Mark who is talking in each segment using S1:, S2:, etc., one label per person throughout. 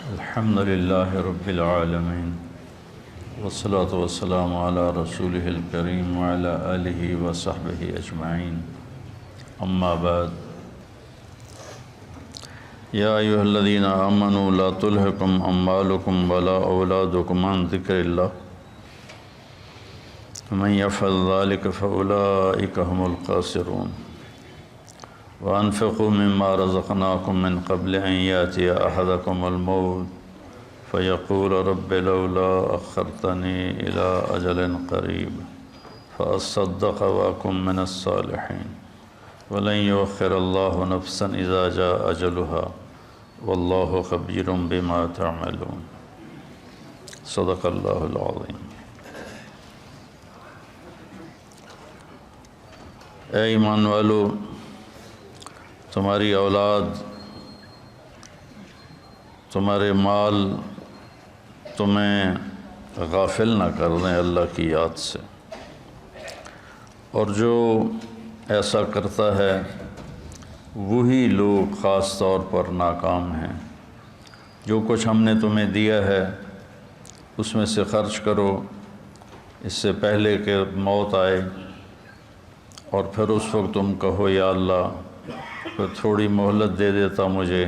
S1: الحمد لله رب العالمين والصلاة والسلام على رسوله الكريم وعلى آله وصحبه أجمعين أما بعد يا أيها الذين آمنوا لا تلهكم أموالكم ولا أولادكم عن ذكر الله ومن يفعل ذلك فأولئك هم الخاسرون وأنفقوا مما رزقناكم من قبل أن يأتي أحدكم الموت فيقول رب لولا أخرتني إلى أجل قريب فأصدق وأكن من الصالحين ولن يؤخر الله نفسا إذا جاء أجلها والله خبير بما تعملون صدق الله العظيم۔ اے ایمان والو، تمہاری اولاد، تمہارے مال تمہیں غافل نہ کر دیں اللہ کی یاد سے، اور جو ایسا کرتا ہے وہی لوگ خاص طور پر ناکام ہیں۔ جو کچھ ہم نے تمہیں دیا ہے اس میں سے خرچ کرو اس سے پہلے کہ موت آئے، اور پھر اس وقت تم کہو یا اللہ پھر تھوڑی مہلت دے دیتا مجھے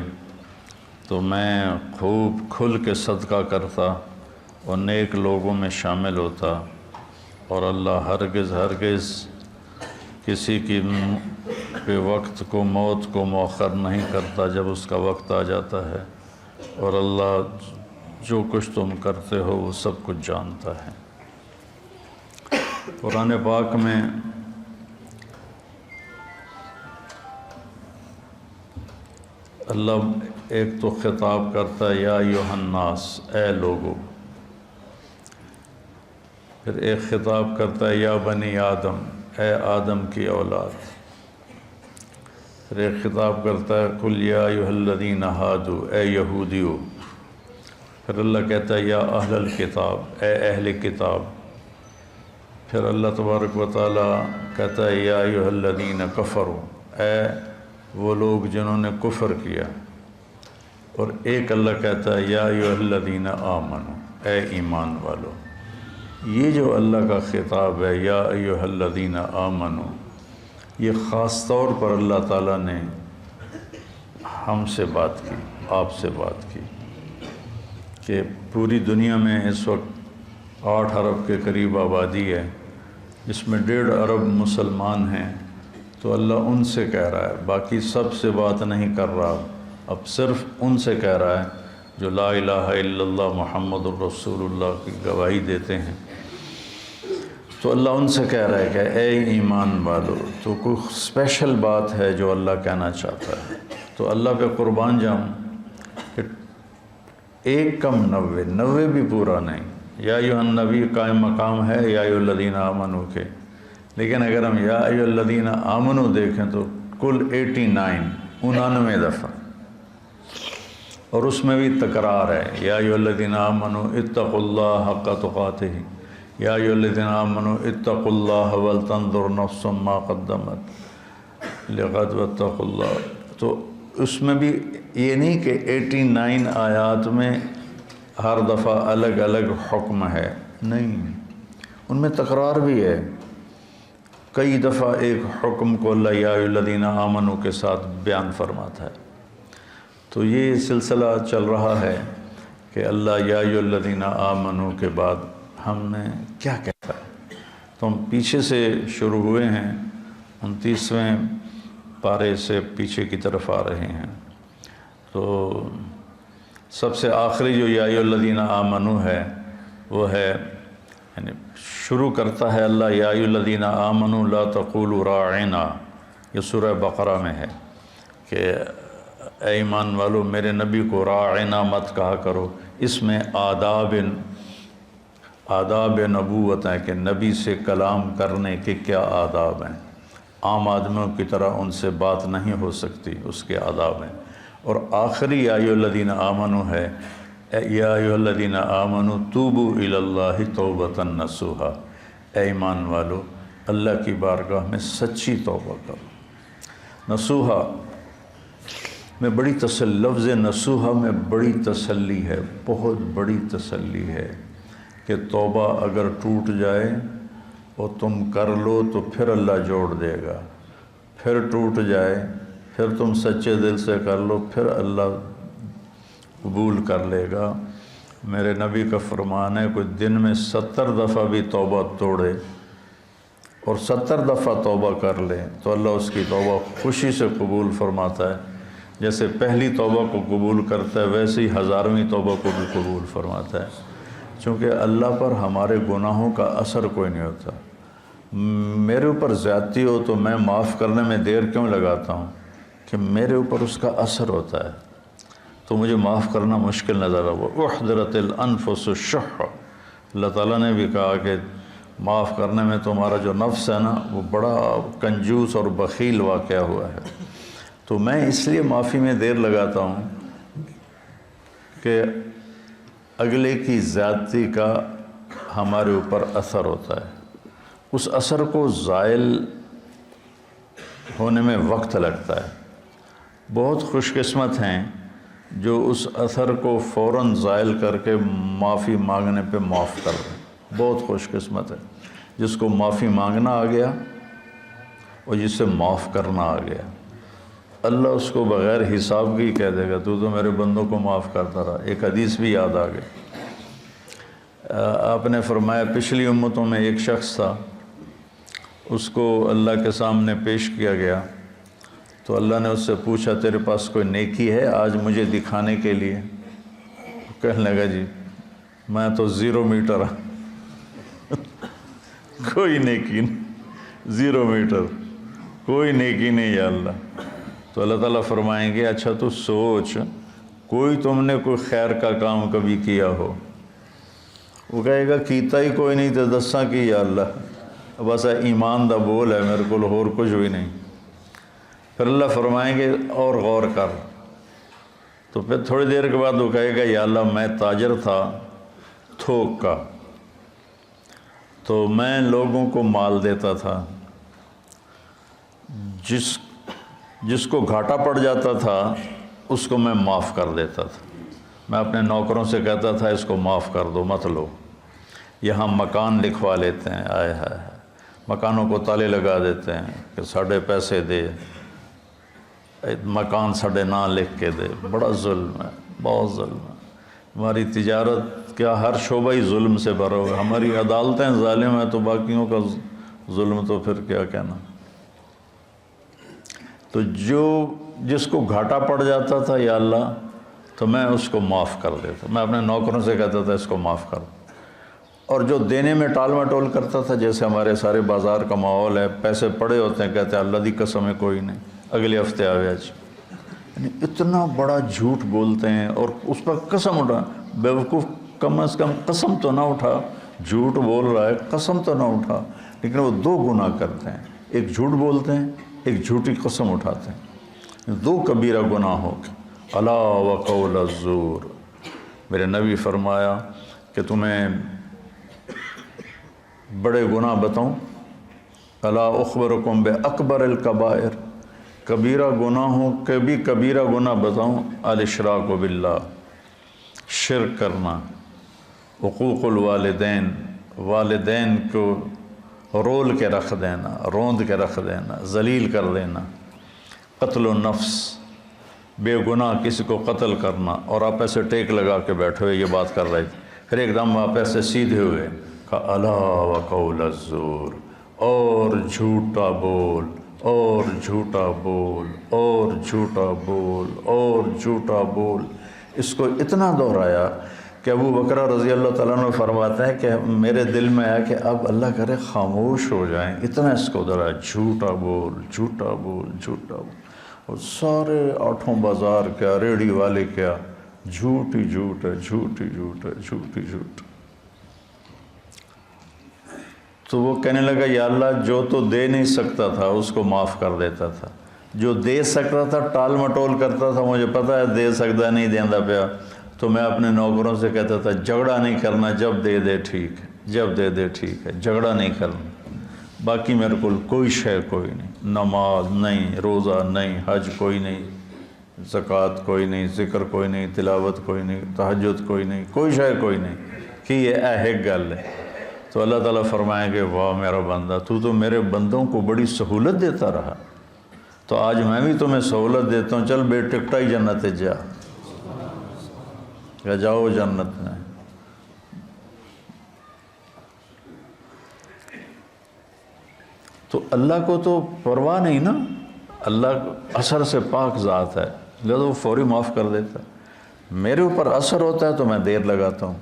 S1: تو میں خوب کھل کے صدقہ کرتا اور نیک لوگوں میں شامل ہوتا، اور اللہ ہرگز کسی کی وقت کو، موت کو مؤخر نہیں کرتا جب اس کا وقت آ جاتا ہے، اور اللہ جو کچھ تم کرتے ہو وہ سب کچھ جانتا ہے۔ قرآن پاک میں اللہ ایک تو خطاب کرتا ہے یا ایھا الناس، اے لوگو، پھر ایک خطاب کرتا ہے یا بنی آدم، اے آدم کی اولاد، پھر ایک خطاب کرتا ہے قل یا ایھا الذین ھادوا، اے یہودیو، پھر اللہ کہتا ہے یا اہل الکتاب، اے اہل کتاب، پھر اللہ تبارک و تعالیٰ کہتا ہے یا ایھا الذین کفروا، اے وہ لوگ جنہوں نے کفر کیا، اور ایک اللہ کہتا ہے یا ایھا الذین آمنوا، اے ایمان والو۔ یہ جو اللہ کا خطاب ہے یا ایھا الذین آمنوا، یہ خاص طور پر اللہ تعالیٰ نے ہم سے بات کی، آپ سے بات کی، کہ پوری دنیا میں اس وقت 8 ارب کے قریب آبادی ہے، جس میں 1.5 ارب مسلمان ہیں، تو اللہ ان سے کہہ رہا ہے، باقی سب سے بات نہیں کر رہا، اب صرف ان سے کہہ رہا ہے جو لا الہ الا اللہ محمد الرسول اللہ کی گواہی دیتے ہیں۔ تو اللہ ان سے کہہ رہا ہے کہ اے ایمان والو، تو کوئی اسپیشل بات ہے جو اللہ کہنا چاہتا ہے، تو اللہ پہ قربان جاؤں کہ 1 کم 90 بھی پورا نہیں۔ یا ایھا النبی قائم مقام ہے یا ایھا الذین آمنوا کے، لیکن اگر ہم یا ایھا الذین آمنوا دیکھیں تو کل 99 دفعہ، اور اس میں بھی تکرار ہے، یا ایھا الذین آمنوا اتقوا اللہ حق تقاتہ، یا ایھا الذین آمنوا اتقوا اللہ ولتنظر نفس ما قدمت لغد واتقوا اللہ۔ تو اس میں بھی یہ نہیں کہ 89 آیات میں ہر دفعہ الگ الگ حکم ہے، نہیں، ان میں تکرار بھی ہے۔ کئی دفعہ ایک حکم کو اللہ یا ایھا الذین آمنوا کے ساتھ بیان فرماتا ہے۔ تو یہ سلسلہ چل رہا ہے کہ اللہ یا ایھا الذین آمنوا کے بعد ہم نے کیا کہتا ہے، تو ہم پیچھے سے شروع ہوئے ہیں، 29ویں پارے سے پیچھے کی طرف آ رہے ہیں۔ تو سب سے آخری جو یا ایھا الذین آمنوا ہے وہ ہے، یعنی شروع کرتا ہے اللہ یا ایھا الذین آمنوا لا تقولوا راعنا، یہ سورہ بقرہ میں ہے کہ اے ایمان والو میرے نبی کو راعنا مت کہا کرو۔ اس میں آداب نبوت ہیں کہ نبی سے کلام کرنے کے کیا آداب ہیں، عام آدمیوں کی طرح ان سے بات نہیں ہو سکتی، اس کے آداب ہیں۔ اور آخری یا ایھا الذین آمنوا ہے یا ایھا الذین آمنوا توبوا الی اللہ توبۃ نصوحا، اے ایمان والو اللہ کی بارگاہ میں سچی توبہ کرو۔ نصوحا میں بڑی لفظ نصوحہ میں بڑی تسلی ہے، بہت بڑی تسلی ہے کہ توبہ اگر ٹوٹ جائے اور تم کر لو تو پھر اللہ جوڑ دے گا، پھر ٹوٹ جائے پھر تم سچے دل سے کر لو پھر اللہ قبول کر لے گا۔ میرے نبی کا فرمان ہے کوئی دن میں 70 دفعہ بھی توبہ توڑے اور 70 دفعہ توبہ کر لے تو اللہ اس کی توبہ خوشی سے قبول فرماتا ہے، جیسے پہلی توبہ کو قبول کرتا ہے ویسے ہی 1000ویں توبہ کو بھی قبول فرماتا ہے، چونکہ اللہ پر ہمارے گناہوں کا اثر کوئی نہیں ہوتا۔ میرے اوپر زیادتی ہو تو میں معاف کرنے میں دیر کیوں لگاتا ہوں کہ میرے اوپر اس کا اثر ہوتا ہے، تو مجھے معاف کرنا مشکل نظر آئے۔ احضرت الانفس الشح، اللہ تعالیٰ نے بھی کہا کہ معاف کرنے میں تمہارا جو نفس ہے نا وہ بڑا کنجوس اور بخیل واقعہ ہوا ہے۔ تو میں اس لیے معافی میں دیر لگاتا ہوں کہ اگلے کی زیادتی کا ہمارے اوپر اثر ہوتا ہے، اس اثر کو زائل ہونے میں وقت لگتا ہے۔ بہت خوش قسمت ہیں جو اس اثر کو فوراً زائل کر کے معافی مانگنے پہ معاف کر دیں، بہت خوش قسمت ہے جس کو معافی مانگنا آ گیا اور جس سے معاف کرنا آ گیا۔ اللہ اس کو بغیر حساب کی کہہ دے گا تو میرے بندوں کو معاف کرتا رہا۔ ایک حدیث بھی یاد آ گئی، آپ نے فرمایا پچھلی امتوں میں ایک شخص تھا، اس کو اللہ کے سامنے پیش کیا گیا تو اللہ نے اس سے پوچھا تیرے پاس کوئی نیکی ہے آج مجھے دکھانے کے لیے؟ کہنے لگا جی میں تو 0 میٹر ہوں، کوئی نیکی نہیں، 0 میٹر، کوئی نیکی نہیں یا اللہ۔ تو اللہ تعالیٰ فرمائیں گے اچھا تو سوچ کوئی تم نے کوئی خیر کا کام کبھی کیا ہو؟ وہ کہے گا کیتا ہی کوئی نہیں تو دساں کی یا اللہ، بس ایمان دا بول ہے میرے کو اور کچھ بھی نہیں۔ پھر اللہ فرمائیں گے اور غور کر، تو پھر تھوڑی دیر کے بعد وہ کہے گا یا اللہ میں تاجر تھا تھوک کا، تو میں لوگوں کو مال دیتا تھا، جس کو گھاٹا پڑ جاتا تھا اس کو میں معاف کر دیتا تھا۔ میں اپنے نوکروں سے کہتا تھا اس کو معاف کر دو مت لو، یہاں مکان لکھوا لیتے ہیں، آئے ہائے مکانوں کو تالے لگا دیتے ہیں کہ ساڑھے پیسے دے، مکان ساڑھے نہ لکھ کے دے، بڑا ظلم ہے، بہت ظلم ہے۔ ہماری تجارت کیا ہر شعبہ ہی ظلم سے بھرا ہوا ہے، ہماری عدالتیں ظالم ہیں تو باقیوں کا ظلم تو پھر کیا کہنا۔ تو جس کو گھاٹا پڑ جاتا تھا یا اللہ تو میں اس کو معاف کر دیتا، میں اپنے نوکروں سے کہتا تھا اس کو معاف کر دو، اور جو دینے میں ٹال مٹول کرتا تھا جیسے ہمارے سارے بازار کا ماحول ہے، پیسے پڑے ہوتے ہیں کہتے ہیں اللہ دی قسم ہے کوئی نہیں اگلے ہفتے آوے آج، یعنی اتنا بڑا جھوٹ بولتے ہیں اور اس پر قسم اٹھا، بیوقوف کم از کم قسم تو نہ اٹھا، جھوٹ بول رہا ہے قسم تو نہ اٹھا، لیکن وہ 2 گناہ کرتے ہیں، ایک جھوٹ بولتے ہیں ایک جھوٹی قسم اٹھاتے ہیں، 2 کبیرہ گناہ ہو گئے۔ الا وقول الزور، میرے نبی فرمایا کہ تمہیں بڑے گناہ بتاؤں، الا اخبرکم باکبر الکبائر، کبیرہ گناہوں کے بھی کبیرہ گناہ بتاؤں، الاشراک باللہ، شرک کرنا، حقوق الوالدین، والدین کو رول کے رکھ دینا، روند کے رکھ دینا، ذلیل کر دینا، قتل النفس، بے گناہ کسی کو قتل کرنا، اور آپ ایسے ٹیک لگا کے بیٹھے ہوئے یہ بات کر رہے تھے، پھر ایک دم آپ ایسے سیدھے ہوئے، کہا الا وقول الزور، اور جھوٹا بول، اور جھوٹا بول، اور جھوٹا بول، اور جھوٹا بول، اس کو اتنا دہرایا کہ ابو بکر رضی اللہ تعالیٰ عنہ فرماتے ہیں کہ میرے دل میں آیا کہ اب اللہ کرے خاموش ہو جائیں، اتنا اس کو دہرایا، جھوٹا بول، جھوٹا بول، جھوٹا بول، اور سارے 8 بازار کیا، ریڑھی والے کیا، جھوٹ ہی جھوٹ ہے، جھوٹ ہی جھوٹ ہے، جھوٹ ہی جھوٹ۔ تو وہ کہنے لگا یا اللہ جو تو دے نہیں سکتا تھا اس کو معاف کر دیتا تھا، جو دے سکتا تھا ٹال مٹول کرتا تھا، مجھے پتہ ہے دے سکتا نہیں دیندہ پیا، تو میں اپنے نوکروں سے کہتا تھا جھگڑا نہیں کرنا، جب دے دے ٹھیک ہے، جب دے دے ٹھیک ہے، جھگڑا نہیں کرنا، باقی میرے کو کوئی شے کوئی نہیں، نماز نہیں، روزہ نہیں، حج کوئی نہیں، زکوٰۃ کوئی نہیں، ذکر کوئی نہیں، تلاوت کوئی نہیں، تہجد کوئی نہیں، کوئی شے کوئی نہیں کہ یہ ایک گل ہے، تو اللہ تعالیٰ فرمائیں گے واہ میرا بندہ، تو میرے بندوں کو بڑی سہولت دیتا رہا، تو آج میں بھی تمہیں سہولت دیتا ہوں، چل بے ٹکٹا ہی جنت جا، یا جاؤ جنت میں۔ تو اللہ کو تو پرواہ نہیں نا، اللہ اثر سے پاک ذات ہے، لہذا وہ فوری معاف کر دیتا ہے۔ میرے اوپر اثر ہوتا ہے تو میں دیر لگاتا ہوں۔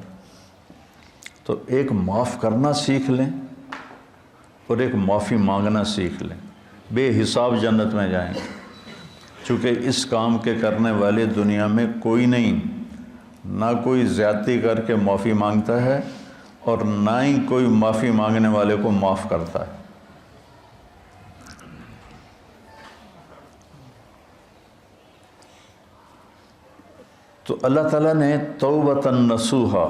S1: تو ایک معاف کرنا سیکھ لیں اور ایک معافی مانگنا سیکھ لیں، بے حساب جنت میں جائیں گے، چونکہ اس کام کے کرنے والے دنیا میں کوئی نہیں، نہ کوئی زیادتی کر کے معافی مانگتا ہے اور نہ ہی کوئی معافی مانگنے والے کو معاف کرتا ہے۔ تو اللہ تعالیٰ نے توبۃ نصوحا،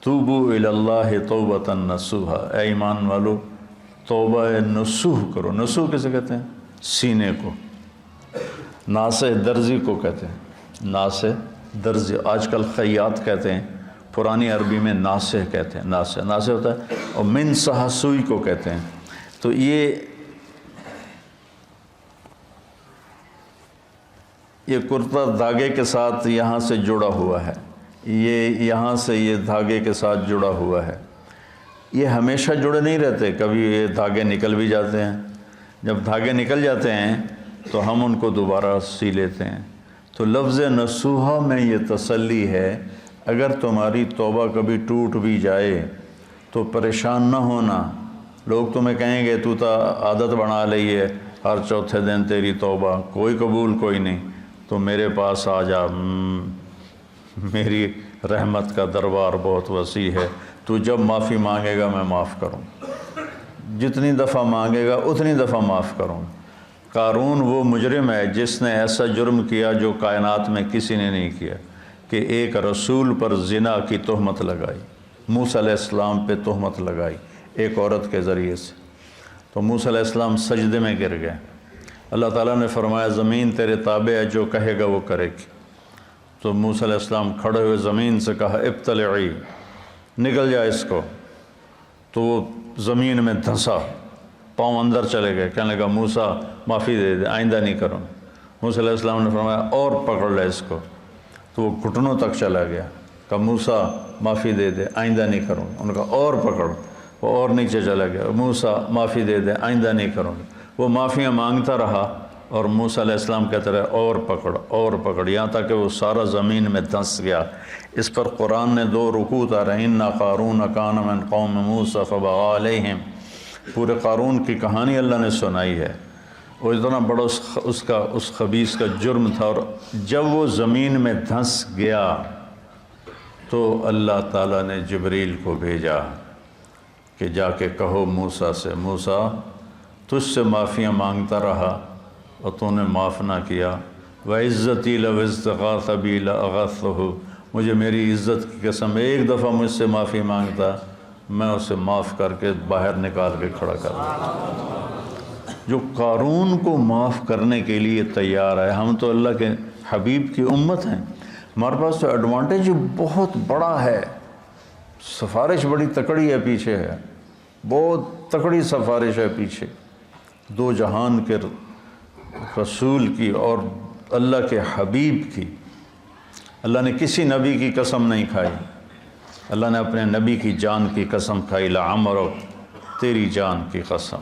S1: توبوا الی اللہ توبۃ نصوحا، اے ایمان والو توبہ نصوح کرو۔ نصوح کسے کہتے ہیں؟ سینے کو۔ ناصح درزی کو کہتے ہیں، ناصح درزی، آج کل خیاط کہتے ہیں، پرانی عربی میں ناصح کہتے ہیں، ناصح ہوتا ہے، اور من صح سوئی کو کہتے ہیں۔ تو یہ کرتا دھاگے کے ساتھ یہاں سے جڑا ہوا ہے، یہ یہاں سے یہ دھاگے کے ساتھ جڑا ہوا ہے، یہ ہمیشہ جڑے نہیں رہتے، کبھی یہ دھاگے نکل بھی جاتے ہیں۔ جب دھاگے نکل جاتے ہیں تو ہم ان کو دوبارہ سی لیتے ہیں۔ تو لفظ نصوحہ میں یہ تسلی ہے، اگر تمہاری توبہ کبھی ٹوٹ بھی جائے تو پریشان نہ ہونا۔ لوگ تمہیں کہیں گے تو عادت بنا لی ہے، ہر چوتھے دن تیری توبہ، کوئی قبول کوئی نہیں، تو میرے پاس آ جا، میری رحمت کا دربار بہت وسیع ہے، تو جب معافی مانگے گا میں معاف کروں، جتنی دفعہ مانگے گا اتنی دفعہ معاف کروں۔ قارون وہ مجرم ہے جس نے ایسا جرم کیا جو کائنات میں کسی نے نہیں کیا، کہ ایک رسول پر زنا کی تہمت لگائی، موسیٰ علیہ السلام پہ تہمت لگائی ایک عورت کے ذریعے سے، تو موسیٰ علیہ السلام سجدے میں گر گئے۔ اللہ تعالیٰ نے فرمایا زمین تیرے تابع ہے، جو کہے گا وہ کرے گی۔ تو موسیٰ علیہ السلام کھڑے ہوئے زمین سے کہا ابتلعی، نکل جائے اس کو، تو وہ زمین میں دھنسا، پاؤں اندر چلے گئے، کہنے لگا موسیٰ معافی دے دے، آئندہ نہیں کروں۔ موسیٰ علیہ السلام نے فرمایا اور پکڑ لے اس کو، تو وہ گھٹنوں تک چلا گیا، کہا موسیٰ معافی دے دے، آئندہ نہیں کروں۔ انہوں نے کہا اور پکڑ، وہ اور نیچے چلا گیا، موسیٰ معافی دے دے، آئندہ نہیں کروں۔ وہ معافیاں مانگتا رہا اور موسیٰ علیہ السلام کہتے رہے اور پکڑ اور پکڑ، یہاں تک کہ وہ سارا زمین میں دھنس گیا۔ اس پر قرآن نے 2 رکوع اتارے، اِنَّ قارون کان من قوم موسیٰ فبغى علیہم، پورے قارون کی کہانی اللہ نے سنائی ہے، وہ اتنا بڑا اس خبیث کا جرم تھا، اور جب وہ زمین میں دھنس گیا تو اللہ تعالیٰ نے جبریل کو بھیجا کہ جا کے کہو موسیٰ سے، موسیٰ تجھ سے معافیاں مانگتا رہا اور تو نے معاف نہ کیا، وَعِزَّتِي لَوْ اسْتَغَاثَ بِي لَأَغَثْتُهُ، مجھے میری عزت کی قسم ایک دفعہ مجھ سے معافی مانگتا میں اسے معاف کر کے باہر نکال کے کھڑا کر دیتا۔ جو قارون کو معاف کرنے کے لیے تیار ہے، ہم تو اللہ کے حبیب کی امت ہیں، ہمارے پاس تو ایڈوانٹیج بہت بڑا ہے، سفارش بڑی تکڑی ہے پیچھے ہے، بہت تکڑی سفارش ہے پیچھے، 2 جہان کے رسول کی اور اللہ کے حبیب کی۔ اللہ نے کسی نبی کی قسم نہیں کھائی، اللہ نے اپنے نبی کی جان کی قسم کھائی، لعمرک، تیری جان کی قسم۔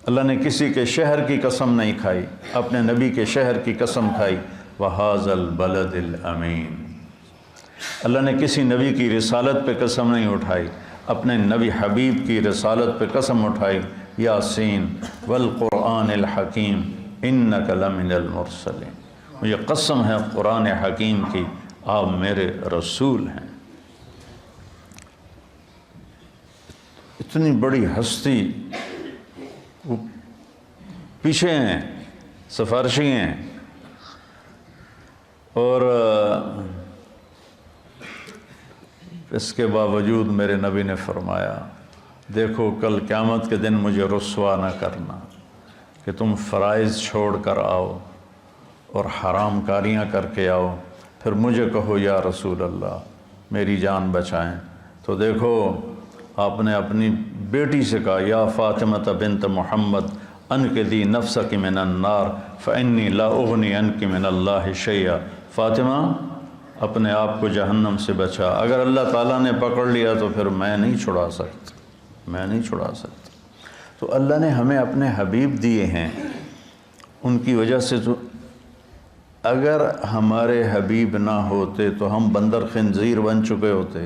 S1: اللہ نے کسی کے شہر کی قسم نہیں کھائی، اپنے نبی کے شہر کی قسم کھائی، وَهَذَا الْبَلَدِ الْأَمِينَ۔ اللہ نے کسی نبی کی رسالت پہ قسم نہیں اٹھائی، اپنے نبی حبیب کی رسالت پہ قسم اٹھائی، یاسین والقرآن الحکیم انک لمن المرسلین، مجھے قسم ہے قرآن حکیم کی، آپ میرے رسول ہیں۔ اتنی بڑی ہستی وہ پیچھے ہیں، سفارشی ہیں، اور اس کے باوجود میرے نبی نے فرمایا دیکھو کل قیامت کے دن مجھے رسوا نہ کرنا کہ تم فرائض چھوڑ کر آؤ اور حرام کاریاں کر کے آؤ، پھر مجھے کہو یا رسول اللہ میری جان بچائیں۔ تو دیکھو آپ نے اپنی بیٹی سے کہا یا فاطمہ بنت محمد انقذی نفسک من النار فانی لا اغنی عنک من اللہ شیئا، فاطمہ اپنے آپ کو جہنم سے بچا، اگر اللہ تعالیٰ نے پکڑ لیا تو پھر میں نہیں چھڑا سکتا۔ تو اللہ نے ہمیں اپنے حبیب دیے ہیں، ان کی وجہ سے تو اگر ہمارے حبیب نہ ہوتے تو ہم بندر خنزیر بن چکے ہوتے۔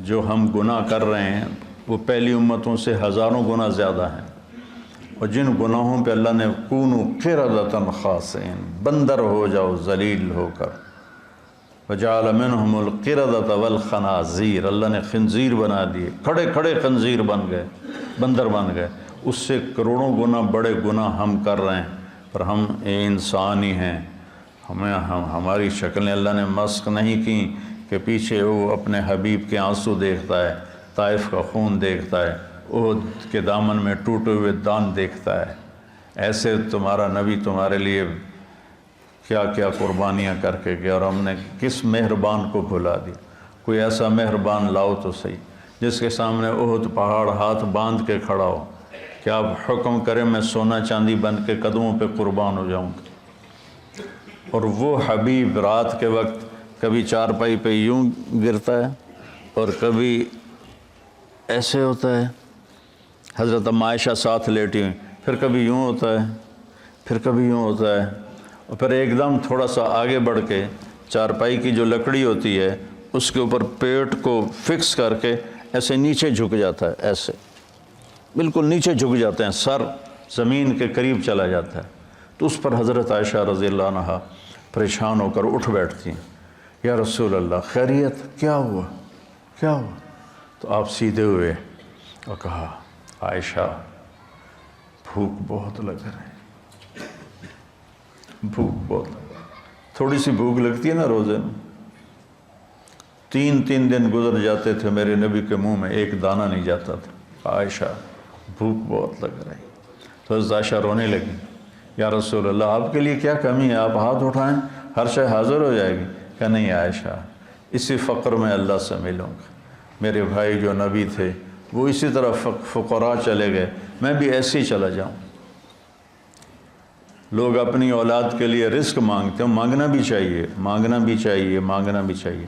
S1: جو ہم گناہ کر رہے ہیں وہ پہلی امتوں سے ہزاروں گنا زیادہ ہیں، اور جن گناہوں پہ اللہ نے کونوا قردۃ خاسئین، بندر ہو جاؤ ذلیل ہو کر، وجعل منہم القردۃ والخنازیر، اللہ نے خنزیر بنا دیے، کھڑے کھڑے خنزیر بن گئے، بندر بن گئے۔ اس سے کروڑوں گنا بڑے گناہ ہم کر رہے ہیں، پر ہم انسان ہی ہیں، ہماری شکلیں اللہ نے مسخ نہیں کی کہ پیچھے وہ اپنے حبیب کے آنسو دیکھتا ہے، طائف کا خون دیکھتا ہے، احد کے دامن میں ٹوٹے ہوئے دان دیکھتا ہے۔ ایسے تمہارا نبی تمہارے لیے کیا کیا قربانیاں کر کے گیا، اور ہم نے کس مہربان کو بھلا دیا۔ کوئی ایسا مہربان لاؤ تو صحیح جس کے سامنے احد پہاڑ ہاتھ باندھ کے کھڑا ہو کہ آپ حکم کریں میں سونا چاندی بن کے قدموں پہ قربان ہو جاؤں گا۔ اور وہ حبیب رات کے وقت کبھی چارپائی پہ یوں گرتا ہے اور کبھی ایسے ہوتا ہے، حضرت عائشہ ساتھ لیٹی ہوئی، پھر کبھی یوں ہوتا ہے، پھر کبھی یوں ہوتا ہے، اور پھر ایک دم تھوڑا سا آگے بڑھ کے چارپائی کی جو لکڑی ہوتی ہے اس کے اوپر پیٹ کو فکس کر کے ایسے نیچے جھک جاتا ہے، ایسے بالکل نیچے جھک جاتے ہیں، سر زمین کے قریب چلا جاتا ہے۔ تو اس پر حضرت عائشہ رضی اللہ عنہا پریشان ہو کر اٹھ بیٹھتی ہیں، یا رسول اللہ خیریت، کیا ہوا کیا ہوا؟ تو آپ سیدھے ہوئے اور کہا عائشہ بھوک بہت لگ رہی ہے، بھوک بہت، تھوڑی سی بھوک لگتی ہے نا روزے میں، 3 دن گزر جاتے تھے میرے نبی کے منہ میں ایک دانہ نہیں جاتا تھا، عائشہ بھوک بہت لگ رہی۔ تو حضرت عائشہ رونے لگی، یا رسول اللہ آپ کے لیے کیا کمی ہے، آپ ہاتھ اٹھائیں ہر شے حاضر ہو جائے گی۔ کہ نہیں عائشہ، اسی فقر میں اللہ سے ملوں گا، میرے بھائی جو نبی تھے وہ اسی طرح فقراء چلے گئے، میں بھی ایسے ہی چلا جاؤں۔ لوگ اپنی اولاد کے لیے رزق مانگتے ہیں، مانگنا بھی چاہیے، مانگنا بھی چاہیے، مانگنا بھی چاہیے۔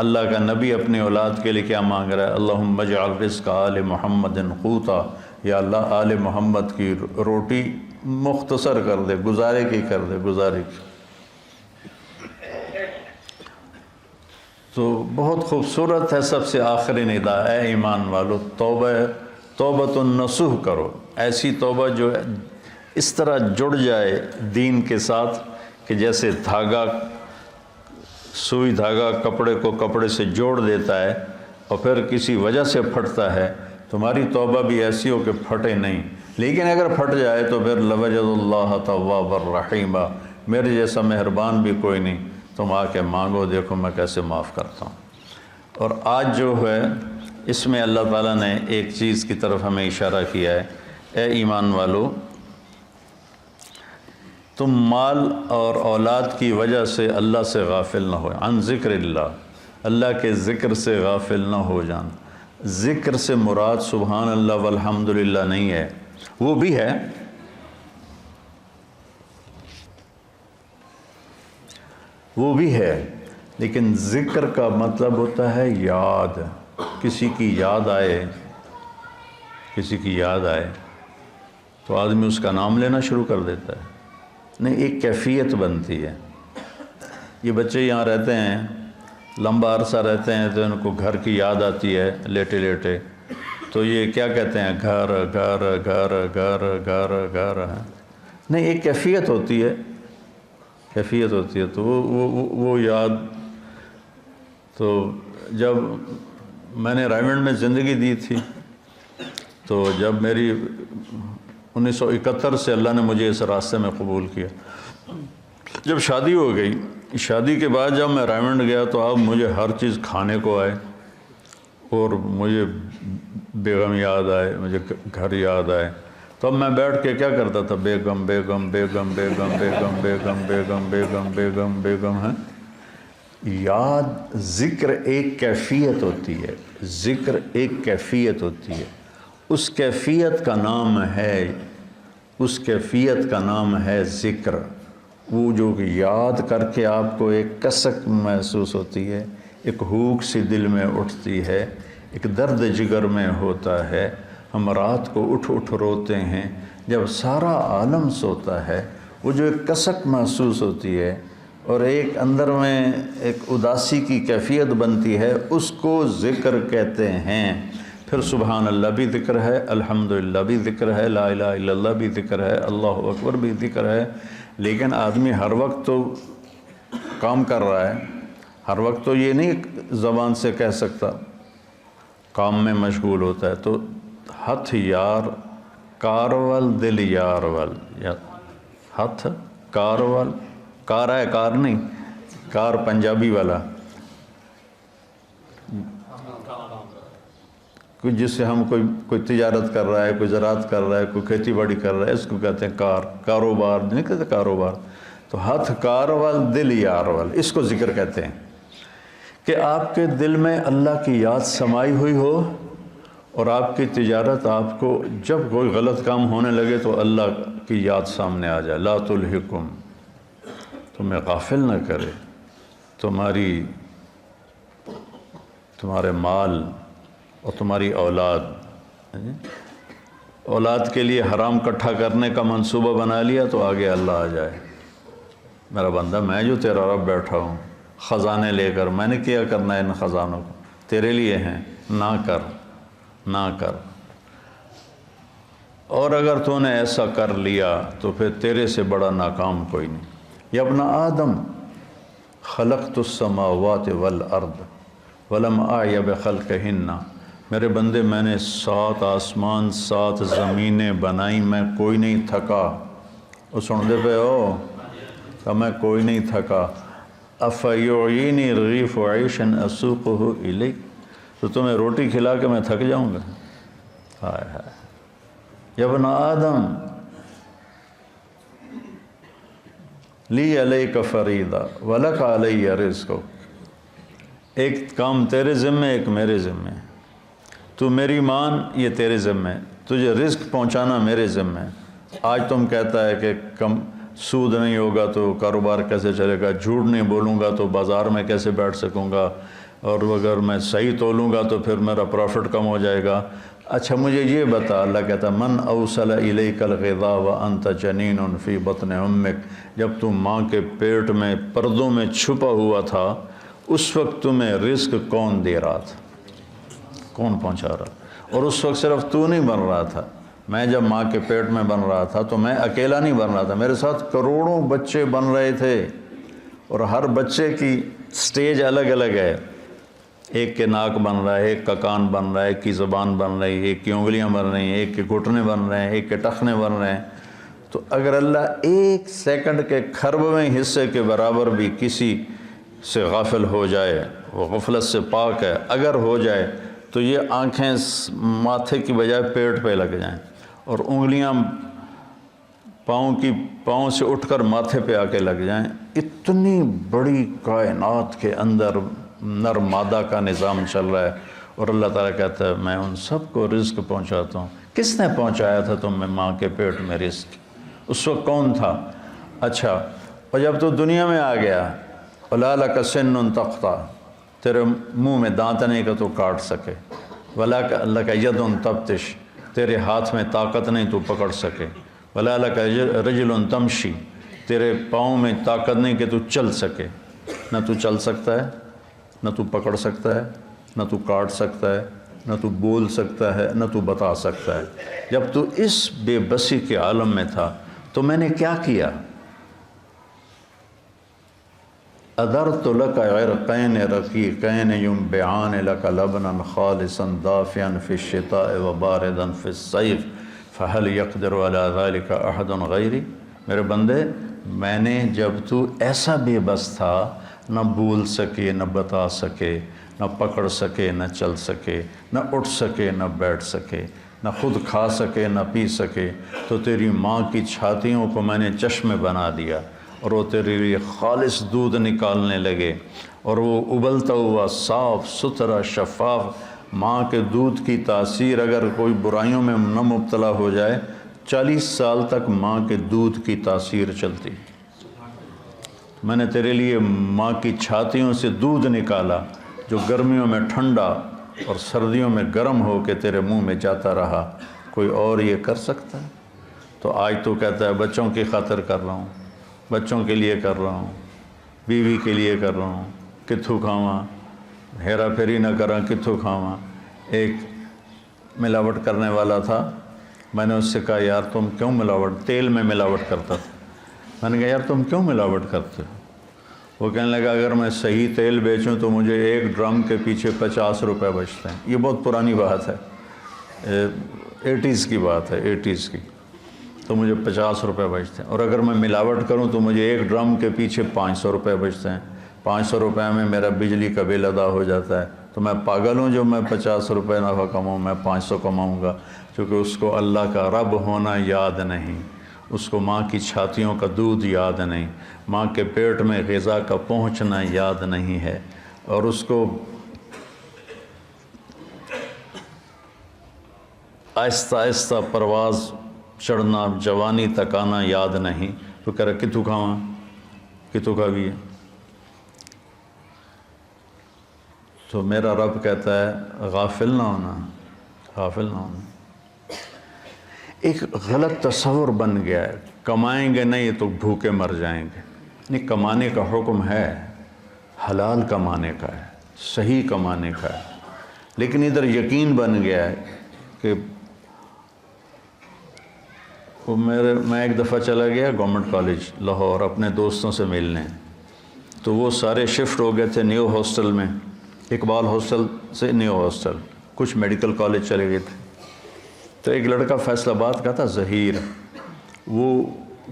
S1: اللہ کا نبی اپنی اولاد کے لیے کیا مانگ رہا ہے؟ اللہم اجعل رزق آل محمد قوتا، یا اللہ آل محمد کی روٹی مختصر کر دے، گزارے کی کر دے، گزارے کی۔ تو بہت خوبصورت ہے سب سے آخری ندا، اے ایمان والو توبۃ النصوح کرو، ایسی توبہ جو اس طرح جڑ جائے دین کے ساتھ کہ جیسے دھاگا، سوئی دھاگا کپڑے کو کپڑے سے جوڑ دیتا ہے اور پھر کسی وجہ سے پھٹتا ہے، تمہاری توبہ بھی ایسی ہو کہ پھٹے نہیں، لیکن اگر پھٹ جائے تو پھر لوجد اللہ توابا الرحیمہ، میرے جیسا مہربان بھی کوئی نہیں، تم آ کے مانگو دیکھو میں کیسے معاف کرتا ہوں۔ اور آج جو ہے اس میں اللہ تعالیٰ نے ایک چیز کی طرف ہمیں اشارہ کیا ہے، اے ایمان والو تم مال اور اولاد کی وجہ سے اللہ سے غافل نہ ہو، عن ذکر اللہ، اللہ کے ذکر سے غافل نہ ہو جان۔ ذکر سے مراد سبحان اللہ والحمدللہ نہیں ہے، وہ بھی ہے، وہ بھی ہے، لیکن ذکر کا مطلب ہوتا ہے یاد، کسی کی یاد آئے، کسی کی یاد آئے تو آدمی اس کا نام لینا شروع کر دیتا ہے، نہیں ایک کیفیت بنتی ہے۔ یہ بچے یہاں رہتے ہیں، لمبا عرصہ رہتے ہیں تو ان کو گھر کی یاد آتی ہے لیٹے لیٹے، تو یہ کیا کہتے ہیں گھر گھر گھر گھر گھر گھر، نہیں ایک کیفیت ہوتی ہے، کیفیت ہوتی ہے، تو وہ یاد۔ تو جب میں نے رائمنڈ میں زندگی دی تھی تو جب میری 1971 سے اللہ نے مجھے اس راستے میں قبول کیا، جب شادی ہو گئی، شادی کے بعد جب میں رائمنڈ گیا تو اب مجھے ہر چیز کھانے کو آئے، اور مجھے بیگم یاد آئے، مجھے گھر یاد آئے، تو اب میں بیٹھ کے کیا کرتا تھا؟ بیگم بیگم بیگم بیگم بیگم بیگم بیگم بیگم بیگم بیگم ہے. یاد ذکر ایک کیفیت ہوتی ہے، ذکر ایک کیفیت ہوتی ہے، اس کیفیت کا نام ہے، اس کیفیت کا نام ہے ذکر. وہ جو کہ یاد کر کے آپ کو ایک کسک محسوس ہوتی ہے، ایک ہوک سی دل میں اٹھتی ہے، ایک درد جگر میں ہوتا ہے. ہم رات کو اٹھ اٹھ روتے ہیں جب سارا عالم سوتا ہے. وہ جو ایک کسک محسوس ہوتی ہے اور ایک اندر میں ایک اداسی کی کیفیت بنتی ہے، اس کو ذکر کہتے ہیں. پھر سبحان اللہ بھی ذکر ہے، الحمدللہ بھی ذکر ہے، لا الہ الا اللہ بھی ذکر ہے، اللہ اکبر بھی ذکر ہے. لیکن آدمی ہر وقت تو کام کر رہا ہے، ہر وقت تو یہ نہیں زبان سے کہہ سکتا، کام میں مشغول ہوتا ہے. تو ہتھ یار کارول دل یار ول، یا ہتھ کارول، کار ہے کار نہیں، کار پنجابی والا، کوئی جس سے ہم کوئی تجارت کر رہا ہے، کوئی زراعت کر رہا ہے، کوئی کھیتی باڑی کر رہا ہے، اس کو کہتے ہیں کار، کاروبار نہیں کہتے کاروبار. تو ہتھ کارول دل یارول، اس کو ذکر کہتے ہیں کہ آپ کے دل میں اللہ کی یاد سمائی ہوئی ہو اور آپ کی تجارت آپ کو جب کوئی غلط کام ہونے لگے تو اللہ کی یاد سامنے آ جائے. لا تلہکم، تمہیں غافل نہ کرے تمہارے مال اور تمہاری اولاد کے لیے حرام کٹھا کرنے کا منصوبہ بنا لیا تو آگے اللہ آ جائے. میرا بندہ میں جو تیرا رب بیٹھا ہوں خزانے لے کر، میں نے کیا کرنا ہے ان خزانوں کو، تیرے لیے ہیں، نہ کر نہ کر. اور اگر تو نے ایسا کر لیا تو پھر تیرے سے بڑا ناکام کوئی نہیں. یا ابن آدم خلقت السماوات والارض ولم اعی بخلقہن، میرے بندے میں نے 7 آسمان 7 زمینیں بنائی، میں کوئی نہیں تھکا. وہ سن دے پہ ہو کہ میں کوئی نہیں تھکا. افیعینی رغیف عیشا اسوقہ الیک، تو تمہیں روٹی کھلا کے میں تھک جاؤں گا؟ ہائے ہائے. یا ابن آدم لی علیک فریضہ ولک علی رزق، ایک کام تیرے ذمے ایک میرے ذمے. تو میری مان، یہ تیرے ذمے، تجھے رزق پہنچانا میرے ذمے. آج تم کہتا ہے کہ کم سود نہیں ہوگا تو کاروبار کیسے چلے گا، جھوٹ نہیں بولوں گا تو بازار میں کیسے بیٹھ سکوں گا، اور اگر میں صحیح تولوں گا تو پھر میرا پروفٹ کم ہو جائے گا. اچھا مجھے یہ بتا، اللہ کہتا من اوصل الیک الغذاء وانت جنین فی بطن امک، جب تم ماں کے پیٹ میں پردوں میں چھپا ہوا تھا اس وقت تمہیں رزق کون دے رہا تھا، کون پہنچا رہا؟ اور اس وقت صرف تو نہیں بن رہا تھا. میں جب ماں کے پیٹ میں بن رہا تھا تو میں اکیلا نہیں بن رہا تھا، میرے ساتھ کروڑوں بچے بن رہے تھے، اور ہر بچے کی سٹیج الگ الگ ہے. ایک کے ناک بن رہا ہے، ایک کا کان بن رہا ہے، ایک کی زبان بن رہی ہے، ایک کی انگلیاں بن رہی ہیں، ایک کے گھٹنے بن رہے ہیں، ایک کے ٹخنے بن رہے ہیں. تو اگر اللہ ایک سیکنڈ کے کھربویں حصے کے برابر بھی کسی سے غافل ہو جائے، وہ غفلت سے پاک ہے، اگر ہو جائے تو یہ آنکھیں ماتھے کی بجائے پیٹ پہ لگ جائیں اور انگلیاں پاؤں سے اٹھ کر ماتھے پہ آ کے لگ جائیں. اتنی بڑی کائنات کے اندر نر مادہ کا نظام چل رہا ہے، اور اللہ تعالیٰ کہتا ہے میں ان سب کو رزق پہنچاتا ہوں. کس نے پہنچایا تھا تم میں ماں کے پیٹ میں رزق؟ اس وقت کون تھا؟ اچھا، اور جب تو دنیا میں آ گیا، وَلَا لَكَ سِنٌّ تَقْطَعُ، تیرے منہ میں دانت نہیں کہ تو کاٹ سکے، وَلَا لَكَ يَدٌ تَبْطِشُ، تیرے ہاتھ میں طاقت نہیں تو پکڑ سکے، وَلَا لَكَ رِجْلٌ تَمْشِي، تیرے پاؤں میں طاقت نہیں کہ تو چل سکے. نہ تو چل سکتا ہے، نہ تو پکڑ سکتا ہے، نہ تو کاٹ سکتا ہے، نہ تو بول سکتا ہے، نہ تو بتا سکتا ہے. جب تو اس بے بسی کے عالم میں تھا تو میں نے کیا کیا؟ أَدَرْتُ لَكَ عِرْقَيْنِ رَقِيقَيْنِ يُنْبِعَانِ لَكَ لَبْنًا خَالِصًا دَافِيًا فِي الشِّتَاءِ وَبَارِدًا فِي الصَّيْفِ فَهَلْ يَقْدِرُ عَلَى ذَلِكَ أَحَدٌ غَيْرِي. میرے بندے، میں نے جب تو ایسا بے بس تھا، نہ بول سکے، نہ بتا سکے، نہ پکڑ سکے، نہ چل سکے، نہ اٹھ سکے، نہ بیٹھ سکے، نہ خود کھا سکے نہ پی سکے، تو تیری ماں کی چھاتیوں کو میں نے چشمے بنا دیا اور وہ تیرے لیے خالص دودھ نکالنے لگے، اور وہ ابلتا ہوا صاف ستھرا شفاف ماں کے دودھ کی تاثیر اگر کوئی برائیوں میں نہ مبتلا ہو جائے، 40 سال تک ماں کے دودھ کی تاثیر چلتی۔ میں نے تیرے لیے ماں کی چھاتیوں سے دودھ نکالا جو گرمیوں میں ٹھنڈا اور سردیوں میں گرم ہو کے تیرے منہ میں جاتا رہا، کوئی اور یہ کر سکتا ہے؟ تو آج تو کہتا ہے بچوں کی خاطر کر رہا ہوں، بچوں کے لیے کر رہا ہوں، بیوی کے لیے کر رہا ہوں، کتھو کھاواں، ہیرا پھیری نہ کراں، کتھو کھاواں۔ ایک ملاوٹ کرنے والا تھا، میں نے اس سے کہا یار تم کیوں ملاوٹ، تیل میں ملاوٹ کرتا تھا، میں نے کہا یار تم کیوں ملاوٹ کرتے ہو؟ وہ کہنے لگا اگر میں صحیح تیل بیچوں تو مجھے ایک ڈرم کے پیچھے 50 روپے بچتے ہیں۔ یہ بہت پرانی بات ہے، 80s کی بات ہے، 80s کی، تو مجھے 50 روپے بچتے ہیں، اور اگر میں ملاوٹ کروں تو مجھے ایک ڈرم کے پیچھے 500 روپے بچتے ہیں۔ 500 روپے میں میرا بجلی کا بل ادا ہو جاتا ہے، تو میں پاگل ہوں جو میں 50 روپے نفع کماؤں، میں 500 کماؤں گا، کیونکہ اس کو اللہ کا رب ہونا یاد نہیں، اس کو ماں کی چھاتیوں کا دودھ یاد نہیں، ماں کے پیٹ میں غذا کا پہنچنا یاد نہیں ہے، اور اس کو آہستہ آہستہ پرواز چڑھنا، جوانی تک آنا یاد نہیں، تو کہہ رہا کتوں کھاواں، کتوں کھا بھی ہے۔ تو میرا رب کہتا ہے غافل نہ ہونا، غافل نہ ہونا۔ ایک غلط تصور بن گیا ہے، کمائیں گے نہیں تو بھوکے مر جائیں گے۔ نہیں، کمانے کا حکم ہے، حلال کمانے کا ہے، صحیح کمانے کا ہے، لیکن ادھر یقین بن گیا ہے کہ میں ایک دفعہ چلا گیا گورنمنٹ کالج لاہور اپنے دوستوں سے ملنے، تو وہ سارے شفٹ ہو گئے تھے نیو ہاسٹل میں، اقبال ہاسٹل سے نیو ہاسٹل، کچھ میڈیکل کالج چلے گئے تھے۔ تو ایک لڑکا فیصل آباد کا تھا، ظہیر، وہ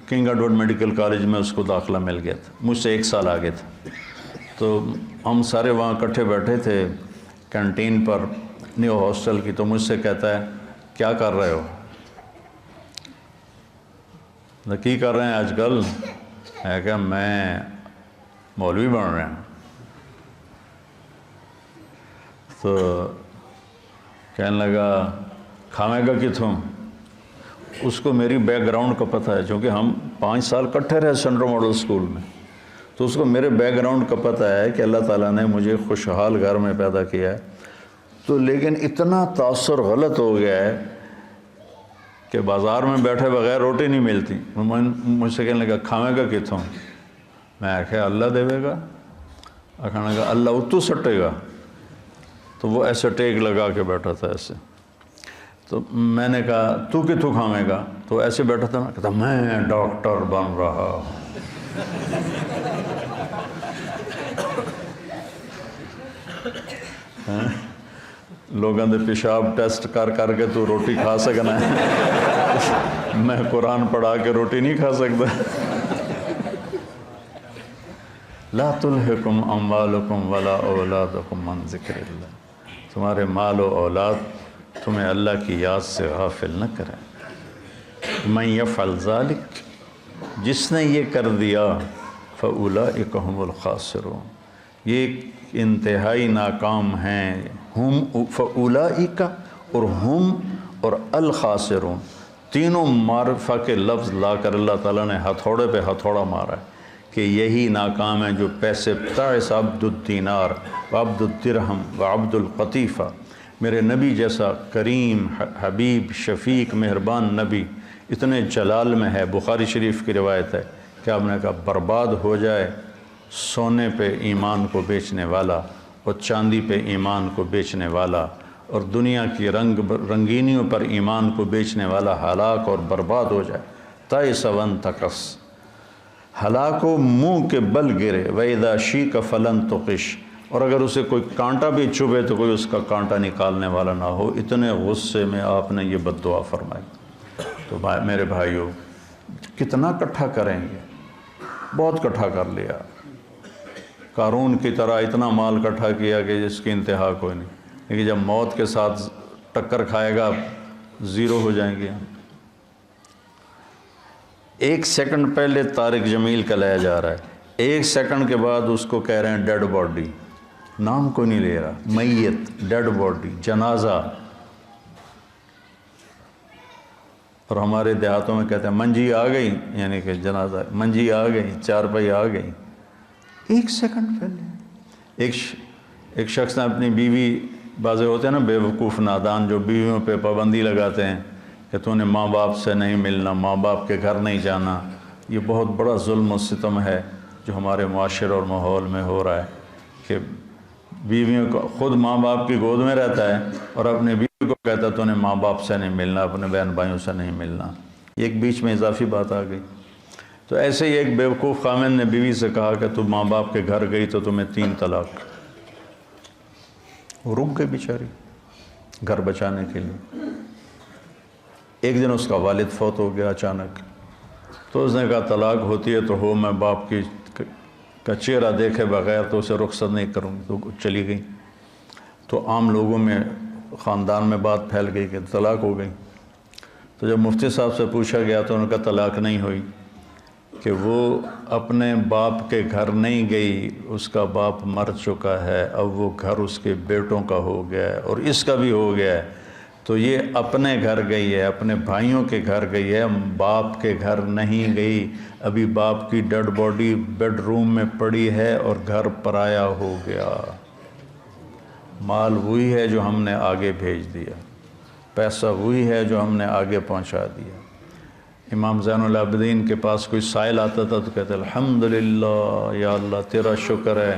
S1: کنگ ایڈورڈ میڈیکل کالج میں اس کو داخلہ مل گیا تھا، مجھ سے 1 سال آگے تھا۔ تو ہم سارے وہاں اکٹھے بیٹھے تھے کینٹین پر نیو ہاسٹل کی، تو مجھ سے کہتا ہے کیا کر رہے ہو؟ کی کر رہے ہیں آج کل؟ ہے کہ میں مولوی بن رہے ہیں۔ تو کہنے لگا کھاویں گا کتوں؟ اس کو میری بیک گراؤنڈ کا پتہ ہے، چونکہ ہم 5 سال کٹھے رہے سینٹرل ماڈل اسکول میں، تو اس کو میرے بیک گراؤنڈ کا پتہ ہے کہ اللہ تعالیٰ نے مجھے خوشحال گھر میں پیدا کیا ہے۔ تو لیکن اتنا تاثر غلط ہو گیا ہے کہ بازار میں بیٹھے بغیر روٹی نہیں ملتی۔ مجھ سے کہنے لگا کھاویں گا کتوں؟ میں آخیا اللہ دے گا، کہنے لگا اللہ اتو سٹے گا۔ تو وہ ایسے ٹیک لگا کے بیٹھا تھا ایسے، تو میں نے کہا تو کتوں کھاویں گا؟ تو ایسے بیٹھا تھا، کہتا میں ڈاکٹر بن رہا ہوں۔ لوگوں دے پیشاب ٹیسٹ کر کر کے تو روٹی کھا سکنا ہے، میں قرآن پڑھا کے روٹی نہیں کھا سکتا۔ لا تلہکم اموالکم ولا اولادکم عن ذکر اللہ، تمہارے مال و اولاد تمہیں اللہ کی یاد سے غافل نہ کریں۔ من یفعل ذلک، جس نے یہ کر دیا، فاولئک هم الخاسرون، یہ انتہائی ناکام ہیں۔ ہم فاولئک اور ہم اور الخاسرون، تینوں معرفہ کے لفظ لا کر اللہ تعالیٰ نے ہتھوڑے پہ ہتھوڑا مارا ہے کہ یہی ناکام ہیں جو پیسے تعس عبد الدینار وعبد الدرہم وعبد القطیفہ، میرے نبی جیسا کریم حبیب شفیق مہربان نبی اتنے جلال میں ہے، بخاری شریف کی روایت ہے کہ آپ نے کہا برباد ہو جائے سونے پہ ایمان کو بیچنے والا اور چاندی پہ ایمان کو بیچنے والا اور دنیا کی رنگینیوں پر ایمان کو بیچنے والا ہلاک اور برباد ہو جائے۔ تائس وانتکس، ہلاک و منہ کے بل گرے، وَإِذَا شِيكَ فَلَن تُقِشْ، اور اگر اسے کوئی کانٹا بھی چبھے تو کوئی اس کا کانٹا نکالنے والا نہ ہو۔ اتنے غصے میں آپ نے یہ بد دعا فرمائی۔ تو میرے بھائیوں، کتنا کٹھا کریں گے؟ بہت کٹھا کر لیا، قارون کی طرح اتنا مال کٹھا کیا کہ جس کی انتہا کوئی نہیں، لیکن جب موت کے ساتھ ٹکر کھائے گا زیرو ہو جائیں گے. 1 سیکنڈ پہلے طارق جمیل کا لایا جا رہا ہے، 1 سیکنڈ کے بعد اس کو کہہ رہے ہیں ڈیڈ باڈی، نام کو نہیں لے رہا، میت، ڈیڈ باڈی، جنازہ. اور ہمارے دیہاتوں میں کہتے ہیں منجی آ گئی، یعنی کہ جنازہ، منجی آ گئی، چارپائی آ گئی. 1 سیکنڈ پہلے ایک شخص نے اپنی بیوی، بعضے ہوتے ہیں نا بے وقوف نادان جو بیویوں پہ پابندی لگاتے ہیں کہ تو نے ماں باپ سے نہیں ملنا، ماں باپ کے گھر نہیں جانا. یہ بہت بڑا ظلم و ستم ہے جو ہمارے معاشرے اور ماحول میں ہو رہا ہے کہ بیویوں کو، خود ماں باپ کی گود میں رہتا ہے اور اپنے بیوی کو کہتا ہے تو نے ماں باپ سے نہیں ملنا، اپنے بہن بھائیوں سے نہیں ملنا. ایک بیچ میں اضافی بات آ گئی. تو ایسے ہی ایک بیوقوف خامن نے بیوی سے کہا کہ تو ماں باپ کے گھر گئی تو تمہیں 3 طلاق. وہ رک گئی بیچاری گھر بچانے کے لیے. ایک دن اس کا والد فوت ہو گیا اچانک، تو اس نے کہا طلاق ہوتی ہے تو ہو، میں باپ کی کا چہرہ دیکھے بغیر تو اسے رخصت نہیں کروں گی. تو چلی گئی. تو عام لوگوں میں، خاندان میں بات پھیل گئی کہ طلاق ہو گئی. تو جب مفتی صاحب سے پوچھا گیا تو ان کا طلاق نہیں ہوئی، کہ وہ اپنے باپ کے گھر نہیں گئی، اس کا باپ مر چکا ہے، اب وہ گھر اس کے بیٹوں کا ہو گیا ہے اور اس کا بھی ہو گیا ہے. تو یہ اپنے گھر گئی ہے، اپنے بھائیوں کے گھر گئی ہے، باپ کے گھر نہیں گئی. ابھی باپ کی ڈیڈ باڈی بیڈ روم میں پڑی ہے اور گھر پرایا ہو گیا. مال وہی ہے جو ہم نے آگے بھیج دیا، پیسہ وہی ہے جو ہم نے آگے پہنچا دیا. امام زین العابدین کے پاس کوئی سائل آتا تھا تو کہتے الحمدللہ یا اللہ تیرا شکر ہے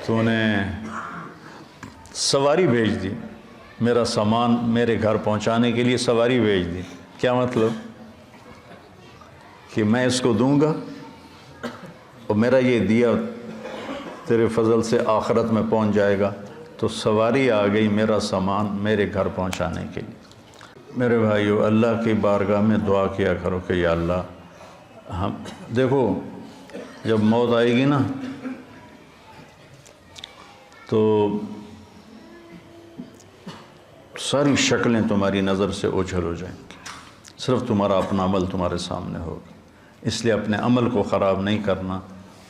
S1: تو نے سواری بھیج دی، میرا سامان میرے گھر پہنچانے کے لیے سواری بھیج دی. کیا مطلب؟ کہ میں اس کو دوں گا اور میرا یہ دیا تیرے فضل سے آخرت میں پہنچ جائے گا. تو سواری آ گئی میرا سامان میرے گھر پہنچانے کے لیے. میرے بھائیو، اللہ کی بارگاہ میں دعا کیا کرو کہ یا اللہ، ہم دیکھو جب موت آئے گی نا تو ساری شکلیں تمہاری نظر سے اوجھل ہو جائیں گی، صرف تمہارا اپنا عمل تمہارے سامنے ہوگا. اس لیے اپنے عمل کو خراب نہیں کرنا،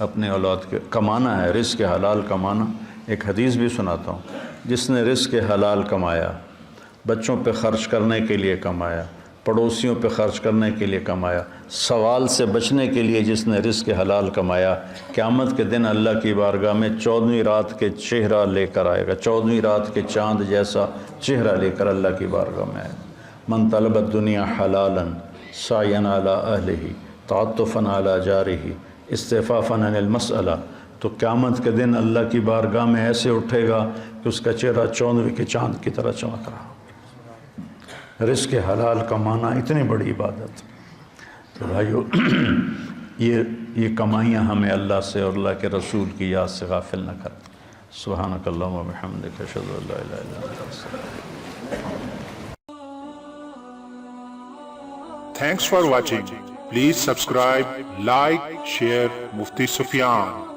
S1: اپنے اولاد کے کمانا ہے، رزق حلال کمانا. ایک حدیث بھی سناتا ہوں، جس نے رزق حلال کمایا، بچوں پہ خرچ کرنے کے لیے کمایا، پڑوسیوں پہ خرچ کرنے کے لیے کمایا، سوال سے بچنے کے لیے جس نے رزق حلال کمایا، قیامت کے دن اللہ کی بارگاہ میں 14ویں رات کے چہرہ لے کر آئے گا، 14ویں رات کے چاند جیسا چہرہ لے کر اللہ کی بارگاہ میں آئے گا. من طلب الدنیا حلالا سعیا علی اہلہ تعطفا علی جارہ استعفافا عن المسئلہ. تو قیامت کے دن اللہ کی بارگاہ میں ایسے اٹھے گا کہ اس کا چہرہ 14ویں کے چاند کی طرح چمک رہا. رزق حلال کمانا اتنی بڑی عبادت. تو بھائیو، یہ کمائیاں ہمیں اللہ سے اور اللہ کے رسول کی یاد سے غافل نہ کریں. سبحانک اللہم و بحمدک، اشہد ان لا الہ الا انت استغفرک.
S2: Thanks for watching. Please subscribe, like, share Mufti Sufyan.